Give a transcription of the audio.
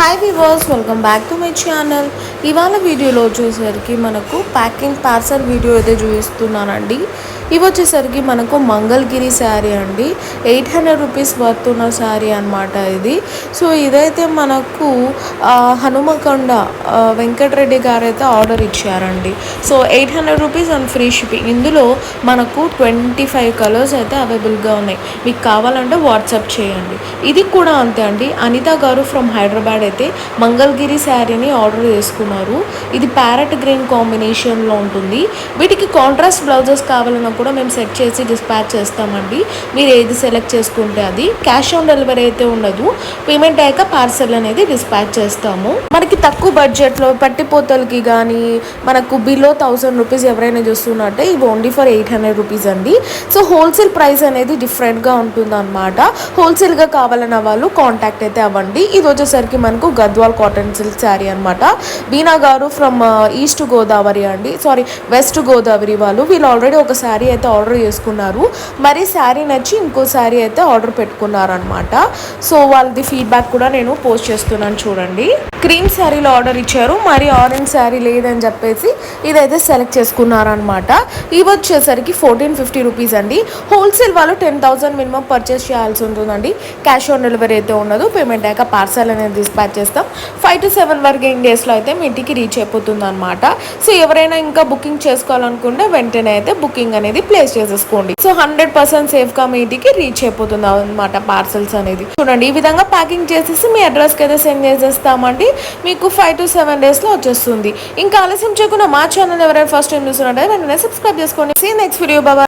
Hi viewers, welcome back to my channel. ఇవాళ వీడియోలో వచ్చేసరికి మనకు ప్యాకింగ్ పార్సల్ వీడియో అయితే చూపిస్తున్నానండి. ఇవి వచ్చేసరికి మనకు మంగళగిరి శారీ అండి. 800 రూపీస్ వర్త్ ఉన్న శారీ అనమాట ఇది. సో ఇదైతే మనకు హనుమకొండ వెంకటరెడ్డి గారు అయితే ఆర్డర్ ఇచ్చారండి. So 800 rupees and free shipping. ఇందులో మనకు 25 కలర్స్ అయితే అవైలబుల్గా ఉన్నాయి. మీకు కావాలంటే వాట్సాప్ చేయండి. ఇది కూడా అంతే అండి. అనిత గారు ఫ్రమ్ హైదరాబాద్ అయితే మంగళగిరి శారీని ఆర్డర్ చేసుకున్నారు. ఇది ప్యారెట్ గ్రీన్ కాంబినేషన్లో ఉంటుంది. వీటికి కాంట్రాస్ట్ బ్లౌజెస్ కావాలన్నా కూడా మేము సెట్ చేసి డిస్పాచ్ చేస్తామండి. మీరు ఏది సెలెక్ట్ చేసుకుంటే అది. క్యాష్ ఆన్ డెలివరీ అయితే ఉండదు. పేమెంట్ అయ్యాక పార్సల్ అనేది డిస్పాచ్ చేస్తాము. మనకి తక్కువ బడ్జెట్లో పట్టిపోతలకి కానీ మనకు బిలో 1000 రూపీస్ ఎవరైనా చూస్తున్నట్టే ఇవి ఓన్లీ ఫర్ 800 రూపీస్ అండి. సో హోల్సేల్ ప్రైస్ అనేది డిఫరెంట్గా ఉంటుంది అనమాట. హోల్సేల్గా కావాలన్న వాళ్ళు కాంటాక్ట్ అయితే అవ్వండి. ఇది వచ్చేసరికి మనకు గద్వాల్ కాటన్ సిల్క్ శారీ అనమాట. బీనా గారు ఫ్రమ్ ఈస్ట్ గోదావరి అండి, వెస్ట్ గోదావరి వీళ్ళు ఆల్రెడీ ఒక శారీ అయితే ఆర్డర్ చేసుకున్నారు. మరి శారీ నచ్చి ఇంకో శారీ అయితే ఆర్డర్ పెట్టుకున్నారనమాట. సో వాళ్ళది ఫీడ్బ్యాక్ కూడా నేను పోస్ట్ చేస్తున్నాను చూడండి. క్రీమ్ శారీలో ఆర్డర్ ఇచ్చారు, మరి ఆరెంజ్ శారీ లేదని చెప్పేసి ఇదైతే సెలెక్ట్ చేసుకున్నారనమాట. ఇవి వచ్చేసరికి 1450 రూపీస్ అండి. హోల్సేల్ వాళ్ళు 10,000 మినిమం పర్చేస్ చేయాల్సి ఉంటుందండి. క్యాష్ ఆన్ డెలివరీ అయితే ఉండదు. పేమెంట్ అయ్యాక పార్సల్ అనేది డిస్పాచ్ చేస్తాం. 5 to 7 వర్కింగ్ డేస్లో అయితే మీ ఇంటికి రీచ్ అయిపోతుంది అనమాట. సో ఎవరైనా ఇంకా బుకింగ్ చేసుకోవాలనుకుంటే వెంటనే అయితే బుకింగ్ అనేది ప్లేస్ చేసేసుకోండి. సో 100% సేఫ్గా మీ ఇంటికి రీచ్ అయిపోతుంది అనమాట పార్సల్స్ అనేది. చూడండి, ఈ విధంగా ప్యాకింగ్ చేసేసి మీ అడ్రస్కి అయితే సెండ్ చేసేస్తామండి. మీకు 5 to 7 డేస్లో వచ్చేస్తుంది. ఇంకా ఆలస్యం చేయకుండా మా ఛానల్ ఎవరైనా ఫస్ట్ టైం చూస్తున్నట్టే వెంటనే సబ్స్క్రైబ్ చేసుకోండి. See next video. బాయ్.